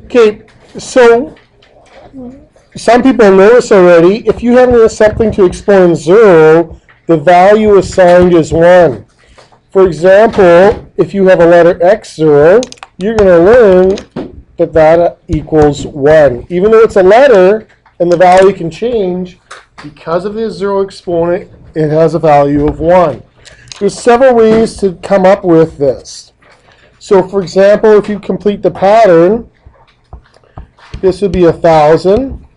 Okay, so some people know this already. If you have something to exponent 0, the value assigned is 1. For example, if you have a letter x0, you're going to learn that that equals 1. Even though it's a letter and the value can change, because of the 0 exponent, it has a value of 1. There's several ways to come up with this. So for example, if you complete the pattern, this would be 1,000.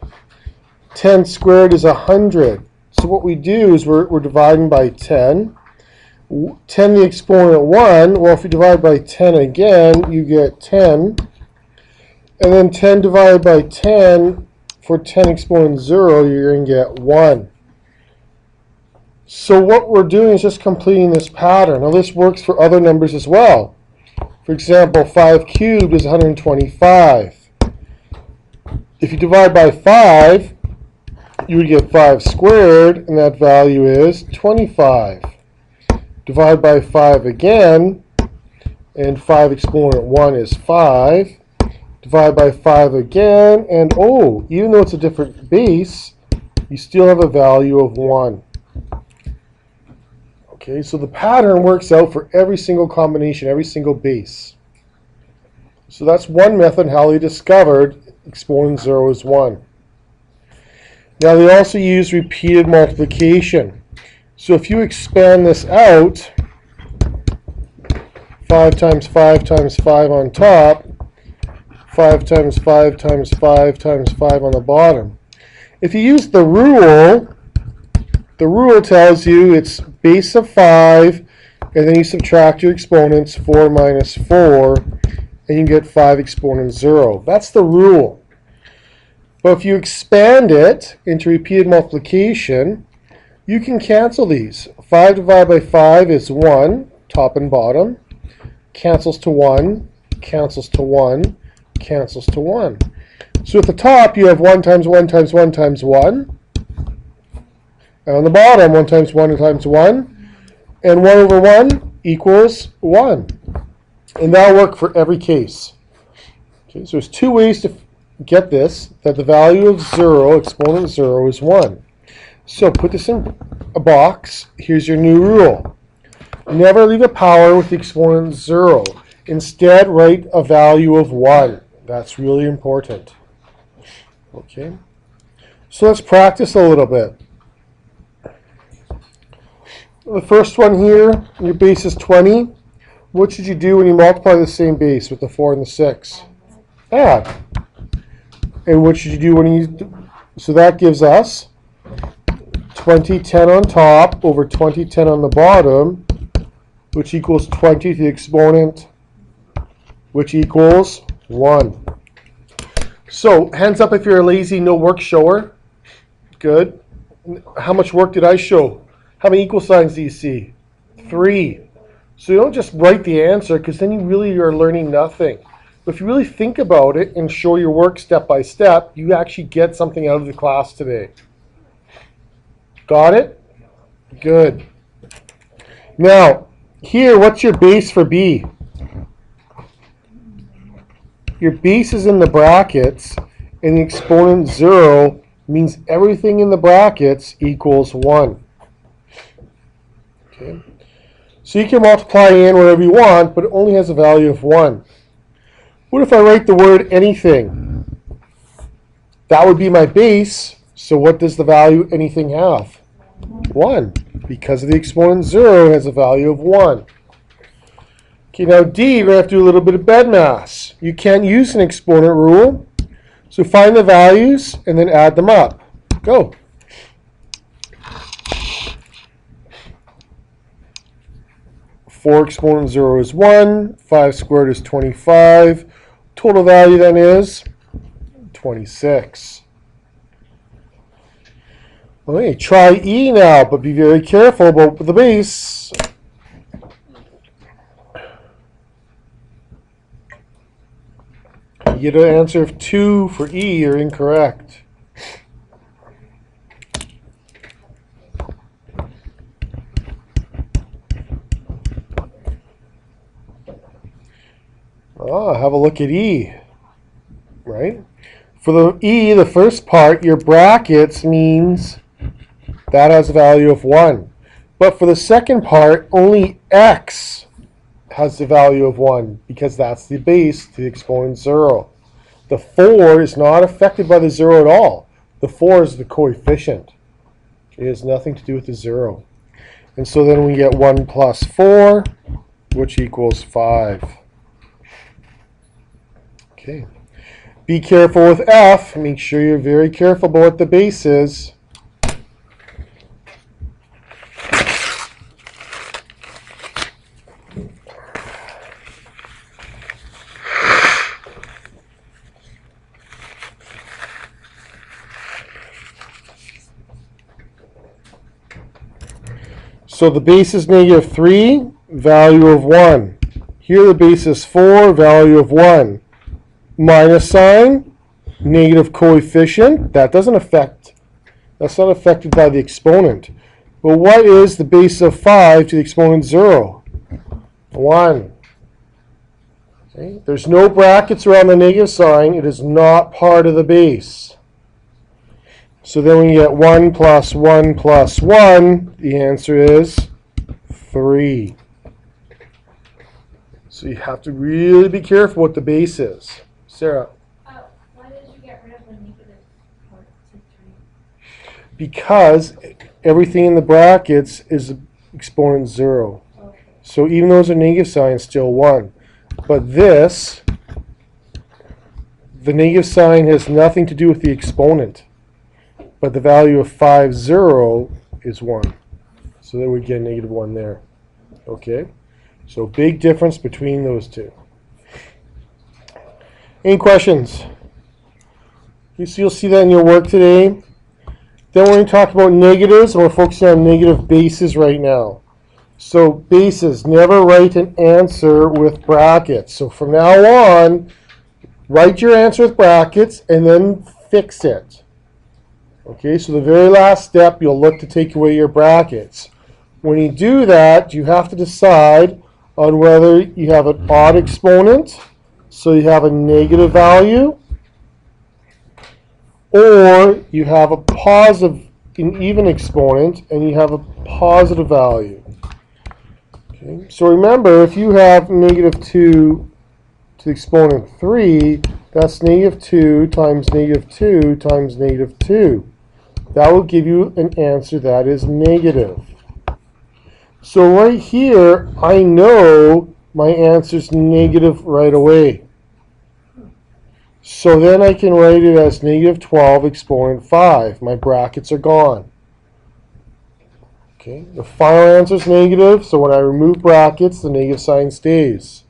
10 squared is 100. So what we do is we're dividing by 10. 10 the exponent 1. Well, if you divide by 10 again, you get 10. And then 10 divided by 10, for 10 exponent 0, you're going to get 1. So what we're doing is just completing this pattern. Now this works for other numbers as well. For example, 5 cubed is 125. If you divide by 5, you would get 5 squared, and that value is 25. Divide by 5 again, and 5 exponent 1 is 5. Divide by 5 again, and oh, even though it's a different base, you still have a value of 1. Okay, so the pattern works out for every single combination, every single base. So that's one method how they discovered exponent 0 is 1. Now they also use repeated multiplication. So if you expand this out, 5 times 5 times 5 on top, 5 times 5 times 5 times 5 on the bottom. If you use the rule tells you it's base of 5, and then you subtract your exponents, 4 minus 4, and you get 5 exponent 0. That's the rule. But if you expand it into repeated multiplication, you can cancel these. 5 divided by 5 is 1, top and bottom. Cancels to 1, cancels to 1, cancels to 1. So at the top, you have 1 times 1 times 1 times 1. And on the bottom, 1 times 1 times 1. And 1 over 1 equals 1. And that'll work for every case. Okay, so there's two ways to get this, that the value of 0, exponent 0, is 1. So put this in a box. Here's your new rule. Never leave a power with the exponent 0. Instead, write a value of 1. That's really important. Okay. So let's practice a little bit. The first one here, your base is 20. What should you do when you multiply the same base with the 4 and the 6? Add. And what should you do when you... So that gives us 2010 on top over 2010 on the bottom, which equals 20 to the exponent, which equals 1. So hands up if you're a lazy no work shower. Good. How much work did I show? How many equal signs do you see? 3. So you don't just write the answer, because then you really are learning nothing. But if you really think about it and show your work step by step, you actually get something out of the class today. Got it? Good. Now, here, what's your base for B? Your base is in the brackets, and the exponent 0 means everything in the brackets equals 1. Okay. So you can multiply in whatever you want, but it only has a value of 1. What if I write the word anything? That would be my base. So what does the value anything have? 1. Because of the exponent 0 has a value of 1. Okay, now D, you're going to have to do a little bit of bed mass. You can't use an exponent rule. So find the values and then add them up. Go. Four exponent 0 is 1. 5 squared is 25. Total value then is 26. Okay, try E now, but be very careful about the base. You get an answer of 2 for E, you're incorrect. Oh, have a look at E. right? For the E, the first part, your brackets means that has a value of 1. But for the second part, only x has the value of 1 because that's the base to the exponent 0. The 4 is not affected by the 0 at all. The 4 is the coefficient. It has nothing to do with the 0. And so then we get 1 plus 4, which equals 5. Okay. Be careful with F. Make sure you're very careful about what the base is. So the base is -3, value of 1. Here the base is 4, value of 1. Minus sign, negative coefficient, that's not affected by the exponent. But what is the base of 5 to the exponent 0? 1. Okay. There's no brackets around the negative sign. It is not part of the base. So then we get 1 plus 1 plus 1. The answer is 3. So you have to really be careful what the base is. Sarah? Why did you get rid of the negative part to 3? Because everything in the brackets is exponent 0. Okay. So even though it's a negative sign, it's still 1. But this, the negative sign has nothing to do with the exponent. But the value of 5, 0 is 1. So then we get -1 there. Okay? So big difference between those two. Any questions? So you'll see that in your work today. Then we're going to talk about negatives, and we're focusing on negative bases right now. So bases, never write an answer with brackets. So from now on, write your answer with brackets and then fix it. Okay, so the very last step, you'll look to take away your brackets. When you do that, you have to decide on whether you have an odd exponent, so you have a negative value, or you have a positive, an even exponent, and you have a positive value. Okay. So remember, if you have -2 to the exponent 3, that's -2 times -2 times -2. That will give you an answer that is negative. So right here, I know my answer is negative right away. So then I can write it as -12 exponent 5. My brackets are gone. Okay, the final answer is negative, so when I remove brackets, the negative sign stays.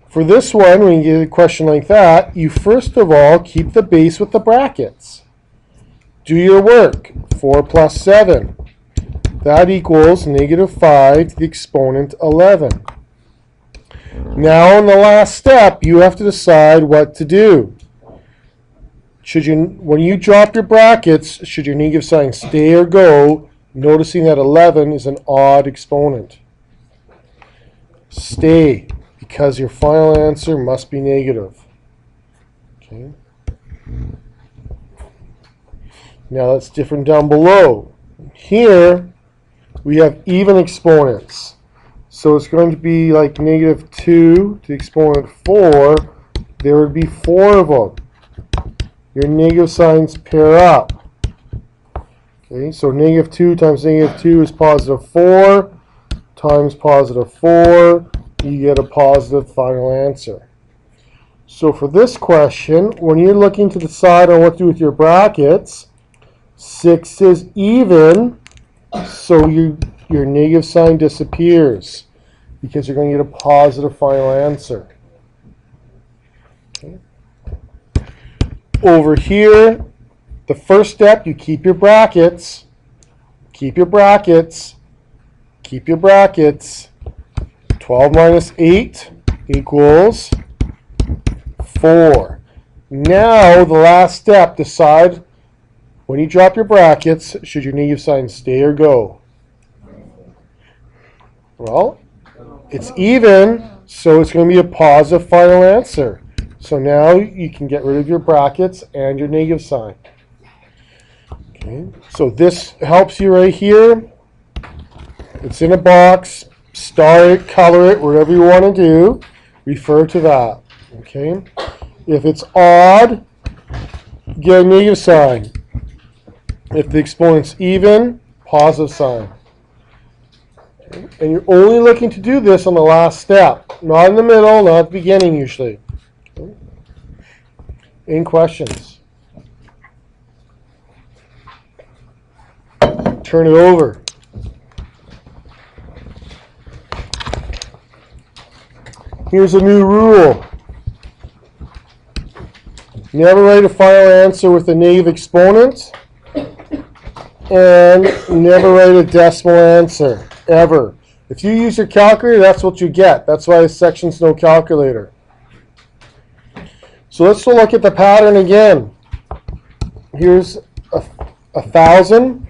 For this one, when you get a question like that, you first of all keep the base with the brackets. Do your work. 4 plus 7. That equals -5 to the exponent 11. Now in the last step, you have to decide what to do. When you drop your brackets, should your negative sign stay or go, noticing that 11 is an odd exponent? Stay, because your final answer must be negative. Okay. Now that's different down below. Here, we have even exponents. So it's going to be like -2 to the exponent 4. There would be 4 of them. Your negative signs pair up. Okay, so -2 times -2 is +4 times +4. You get a positive final answer. So for this question, when you're looking to decide on what to do with your brackets, 6 is even, so your negative sign disappears because you're going to get a positive final answer. Okay. Over here, the first step, you keep your brackets, keep your brackets, keep your brackets. 12 minus 8 equals 4. Now, the last step, decide when you drop your brackets, should your negative sign stay or go? Well, it's even, so it's going to be a positive final answer. So now you can get rid of your brackets and your negative sign. Okay, so this helps you right here. It's in a box. Star it, color it, whatever you want to do. Refer to that. Okay. If it's odd, get a negative sign. If the exponent's even, positive sign. Okay. And you're only looking to do this on the last step, not in the middle, not at the beginning usually. Okay. Any questions? Turn it over. Here's a new rule. Never write a final answer with a negative exponent, and never write a decimal answer, ever. If you use your calculator, that's what you get. That's why this section's no calculator. So let's look at the pattern again. Here's 1,000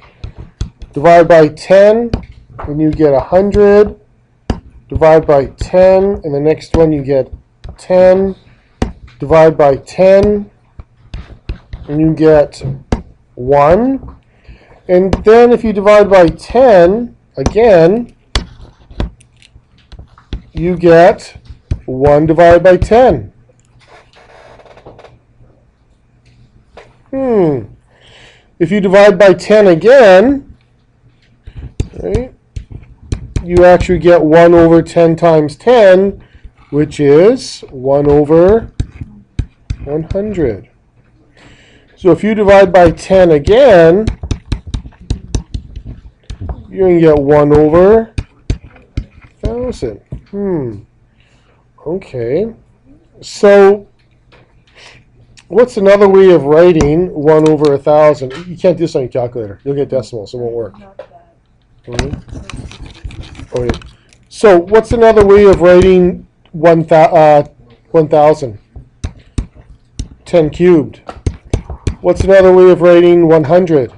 divided by 10, and you get 100. Divide by 10, and the next one you get 10. Divide by 10, and you get 1. And then if you divide by 10 again, you get 1 divided by 10. If you divide by 10 again, right, you actually get 1 over 10 times 10, which is 1 over 100. So if you divide by 10 again, you're going to get 1 over 1,000. Okay. So what's another way of writing 1 over 1,000? You can't do this on your calculator. You'll get decimals. It won't work. Okay. So what's another way of writing 1,000? 10 cubed. What's another way of writing 100?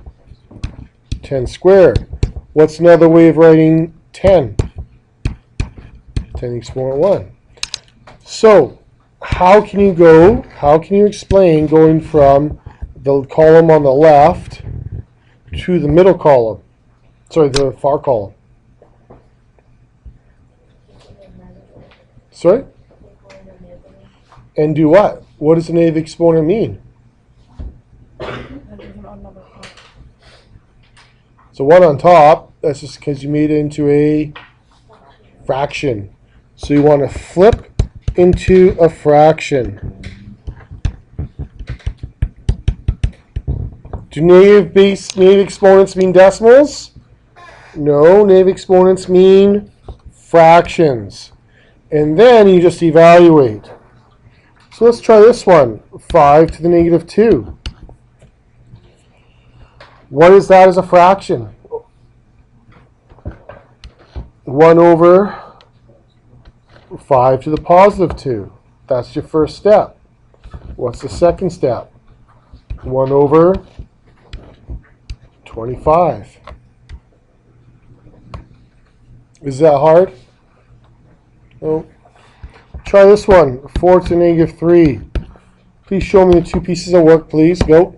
10 squared. What's another way of writing 10? 10 exponent 1. So how can you explain going from the column on the left to the middle column? Sorry, the far column. Sorry? And do what? What does a negative exponent mean? So 1 on top, that's just because you made it into a fraction. So you want to flip into a fraction. Do negative exponents mean decimals? No, negative exponents mean fractions. And then you just evaluate. So let's try this one. 5 to the negative 2. What is that as a fraction? 1 over 5 to the positive 2. That's your first step. What's the second step? 1 over 25. Is that hard? No. Try this one. 4 to the negative 3. Please show me the two pieces of work, please. Go.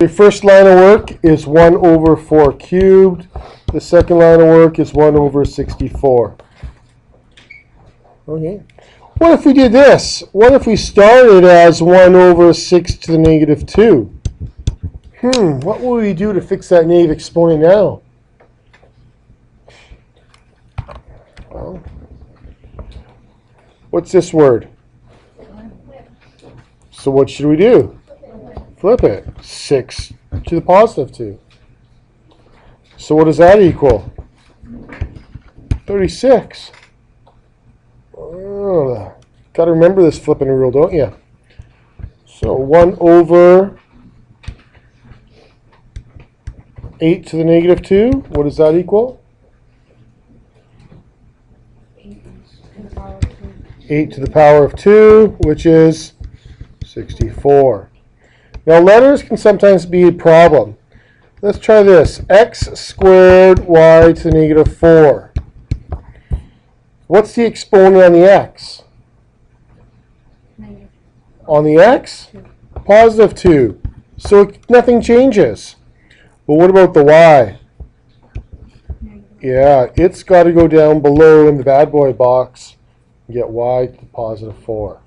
Your first line of work is 1 over 4 cubed. The second line of work is 1 over 64. Okay. What if we did this? What if we started as 1 over 6 to the negative 2? What will we do to fix that negative exponent now? Well, what's this word? So what should we do? Flip it. 6 to the positive 2. So what does that equal? 36. Oh, got to remember this flipping rule, don't you? So 1 over 8 to the negative 2. What does that equal? 8 to the power of 2, which is 64. Now letters can sometimes be a problem. Let's try this. X squared y to the negative 4. What's the exponent on the x? On the x, positive 2. So nothing changes. But what about the y? Yeah, it's got to go down below in the bad boy box and get y to positive 4.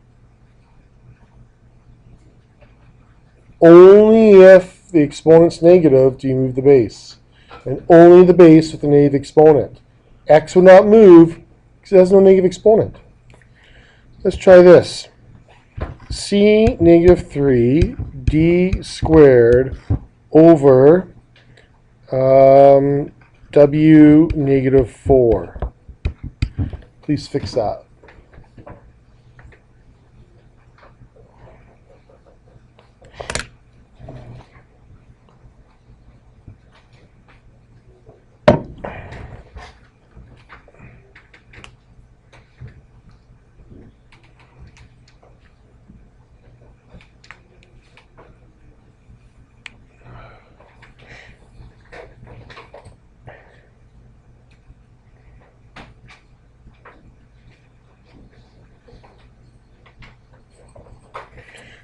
Only if the exponent's negative do you move the base. And only the base with a negative exponent. X will not move because it has no negative exponent. Let's try this. C negative 3 d squared over w negative 4. Please fix that.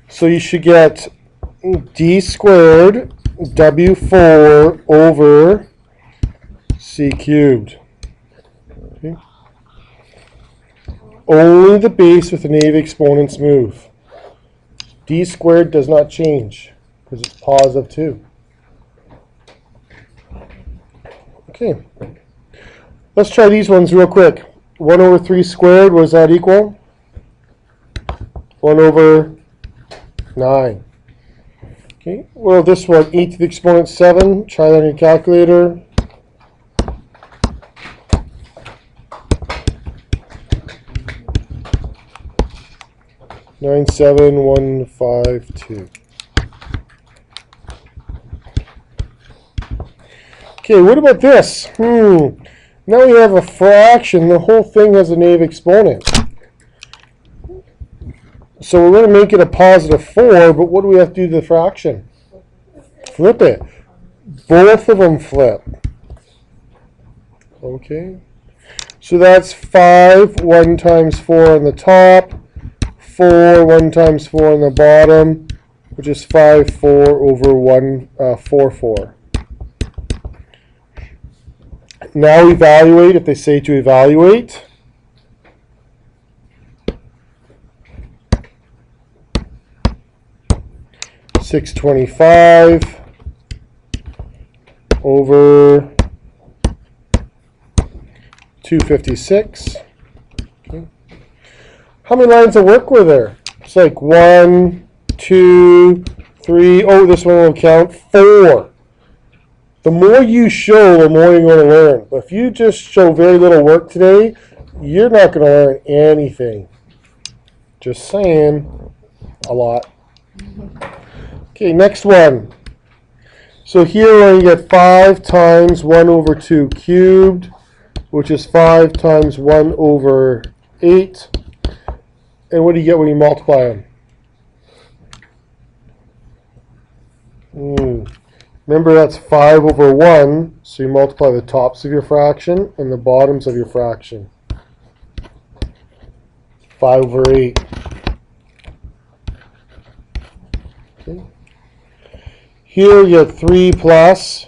So you should get d squared w4 over c cubed. Okay. Only the base with the negative exponents move. D squared does not change because it's positive 2. Okay. Let's try these ones real quick. 1 over 3 squared, what does that equal? 1 over 9. Okay, well, this one, e to the exponent 7. Try that on your calculator. Nine seven 1 5 2. Okay, what about this? Now we have a fraction. The whole thing has a negative exponent. So we're going to make it a positive 4, but what do we have to do to the fraction? Flip it. Both of them flip. Okay. So that's 5, 1 times 4 on the top, 4, 1 times 4 on the bottom, which is 5, 4 over 1, 4, 4. Now evaluate if they say to evaluate. $625 over 256. Okay. How many lines of work were there? It's like 1, 2, 3. Oh, this one will count 4. The more you show, the more you're going to learn. But if you just show very little work today, you're not going to learn anything. Just saying. A lot. Okay, next one. So here we're going to get 5 times 1 over 2 cubed, which is 5 times 1 over 8. And what do you get when you multiply them? Remember, that's 5 over 1, so you multiply the tops of your fraction and the bottoms of your fraction. 5 over 8. Okay. Here you get 3 plus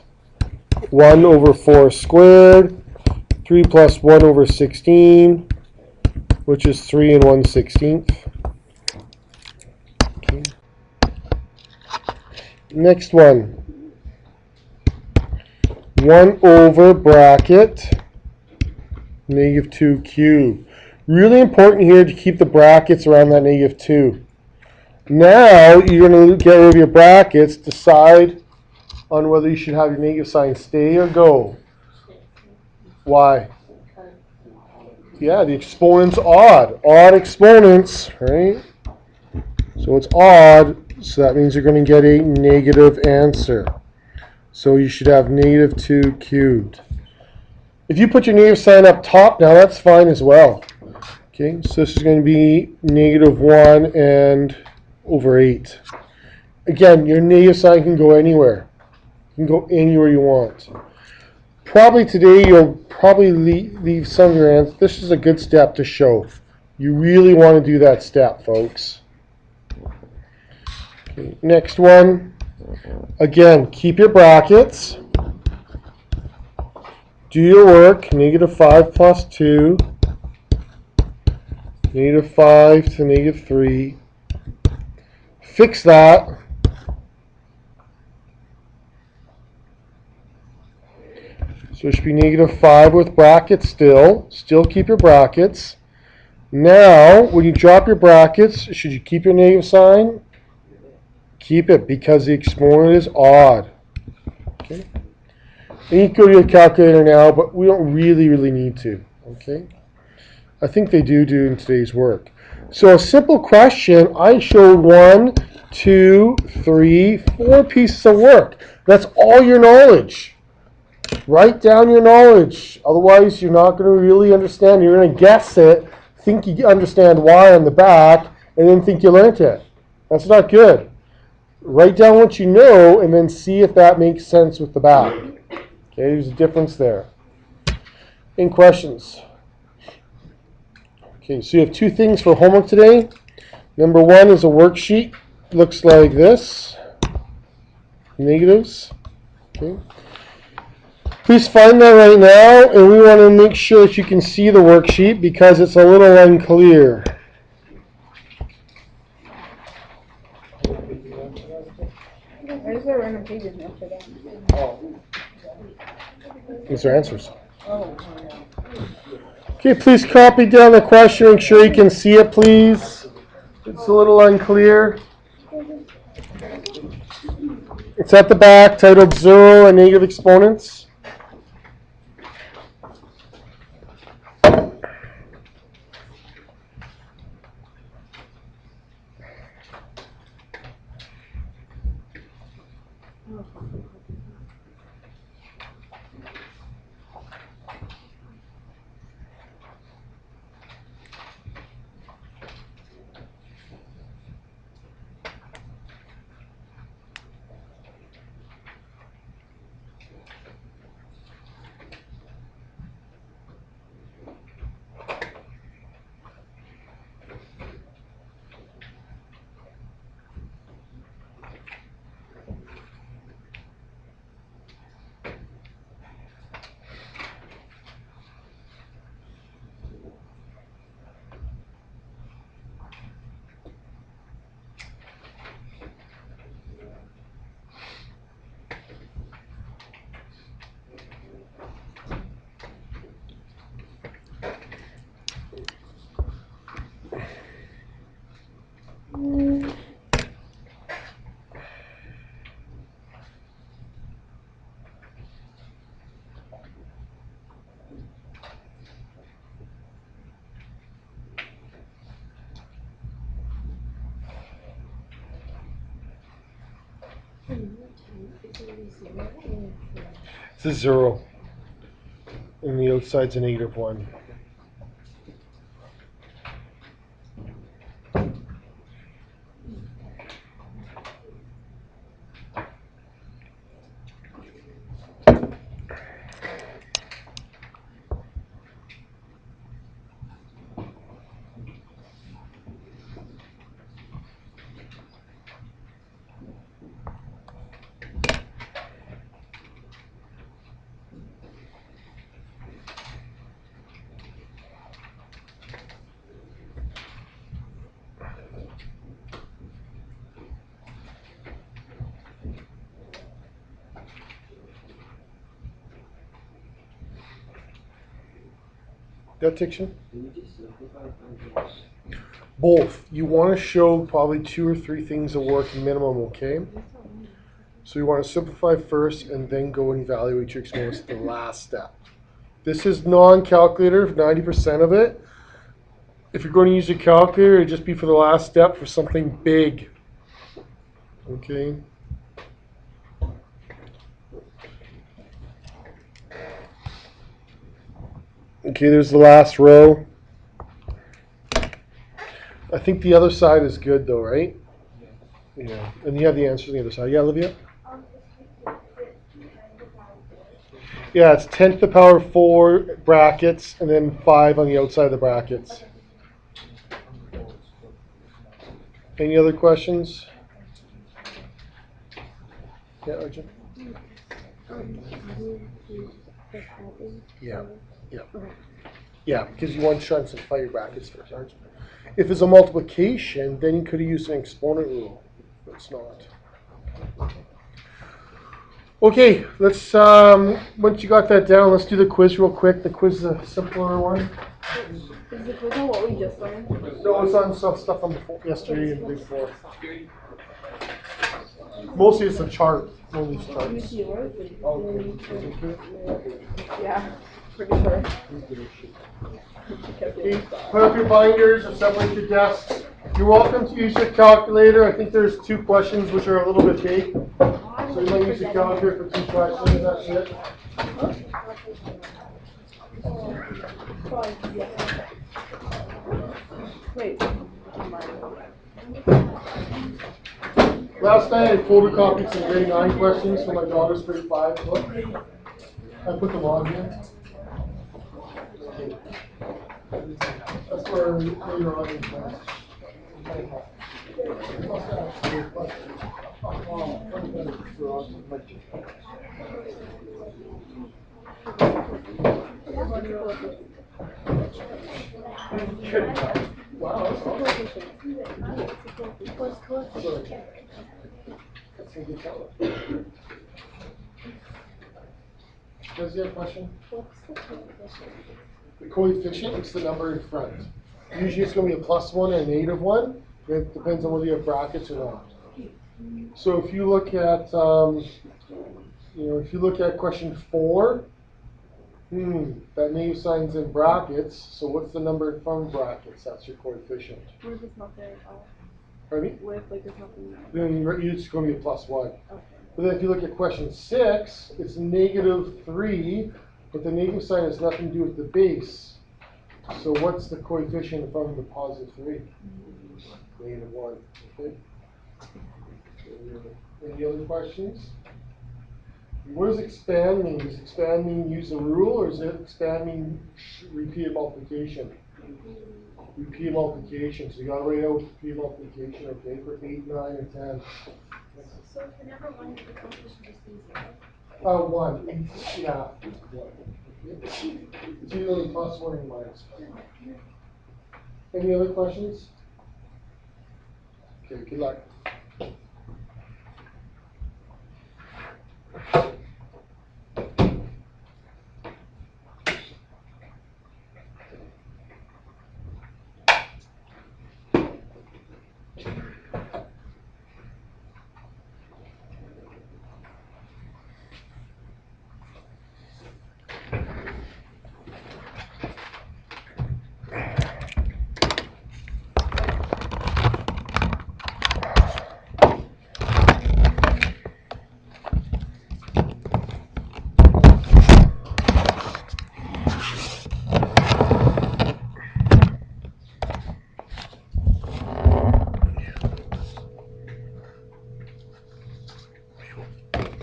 1 over 4 squared, 3 plus 1 over 16, which is 3 and 1/16. Okay. Next one. 1 over bracket negative 2 cubed. Really important here to keep the brackets around that negative 2. Now you're going to get rid of your brackets, decide on whether you should have your negative sign stay or go. Why? Yeah, the exponent's odd. Odd exponents, right? So it's odd, so that means you're going to get a negative answer. So you should have negative 2 cubed. If you put your negative sign up top now, that's fine as well. Okay, so this is going to be negative 1 and over 8. Again, your negative sign can go anywhere. You can go anywhere you want. Probably today you'll probably leave some of your answers. This is a good step to show. You really want to do that step, folks. Okay, next one. Again, keep your brackets. Do your work. -5 plus 2. -5 to -3. Fix that. So it should be -5 with brackets still. Still keep your brackets. Now, when you drop your brackets, should you keep your negative sign? Keep it because the exponent is odd. Okay. And you can go to your calculator now, but we don't really need to. Okay. I think they do in today's work. So a simple question, I showed 1, 2, 3, 4 pieces of work. That's all your knowledge. Write down your knowledge. Otherwise, you're not going to really understand. You're going to guess it, think you understand why on the back, and then think you learned it. That's not good. Write down what you know, and then see if that makes sense with the back. Okay, there's a difference there. Any questions? Okay, so you have 2 things for homework today. Number 1 is a worksheet. Looks like this. Negatives. Okay. Please find that right now, and we want to make sure that you can see the worksheet because it's a little unclear. There's a random pages after that. These are answers. Okay, please copy down the question. Make sure you can see it, please. It's a little unclear. It's at the back, titled Zero and Negative Exponents. It's a 0. And the outside's a -1. That diction? Both. You want to show probably 2 or 3 things of work minimum, okay? So you want to simplify first and then go and evaluate your exponents at the last step. This is non-calculator, 90% of it. If you're going to use a calculator, it'd just be for the last step for something big. Okay? Okay, there's the last row. I think the other side is good though, right? Yeah. And you have the answers on the other side. Yeah, Olivia? Yeah, it's 10 to the power 4 brackets and then 5 on the outside of the brackets. Any other questions? Yeah, Arjun? Yeah, yeah. Yeah, because you want to try and simplify your brackets first, Arjun. If it's a multiplication, then you could have used an exponent rule. But it's not. Okay, let's, once you got that down, let's do the quiz real quick. The quiz is a simpler one. Is the quiz on what we just learned? No, it's on stuff from before, yesterday and the day before. Mostly it's a chart, one of these charts. Yeah, pretty sure. Okay, put up your binders or separate your desks. You're welcome to use your calculator. I think there's 2 questions which are a little bit big. So you might use your calculator for 2 questions, that's it. Wait. Last night I photocopied some grade 9 questions for my daughter's grade 5 book. I put them on here. That's where later on in class. Wow, that's awesome. That's a good color. Does you have a question? The coefficient is the number in front. Usually it's going to be a +1 and a -1. It depends on whether you have brackets or not. So if you look at, if you look at question 4, that negative sign's in brackets. So what's the number in front of brackets? That's your coefficient. What if it's not there at all? Pardon me? What if like there's nothing there? Then it's going to be a +1. Okay. But then if you look at question 6, it's -3, but the negative sign has nothing to do with the base. So what's the coefficient from the +3? -1. Okay. Any other questions? What does expand mean? Does expand mean use a rule, or does it expand mean repeated multiplication? Repeated multiplication. So you got to write out repeated multiplication, okay, for 8, 9, or 10. So for number 1, the coefficient just be 0. 1. Yeah. It's either +1 or -1. Any other questions? Okay, good luck.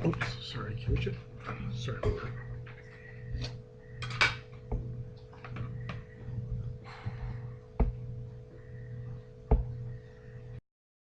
Oops, sorry, can we just, sorry.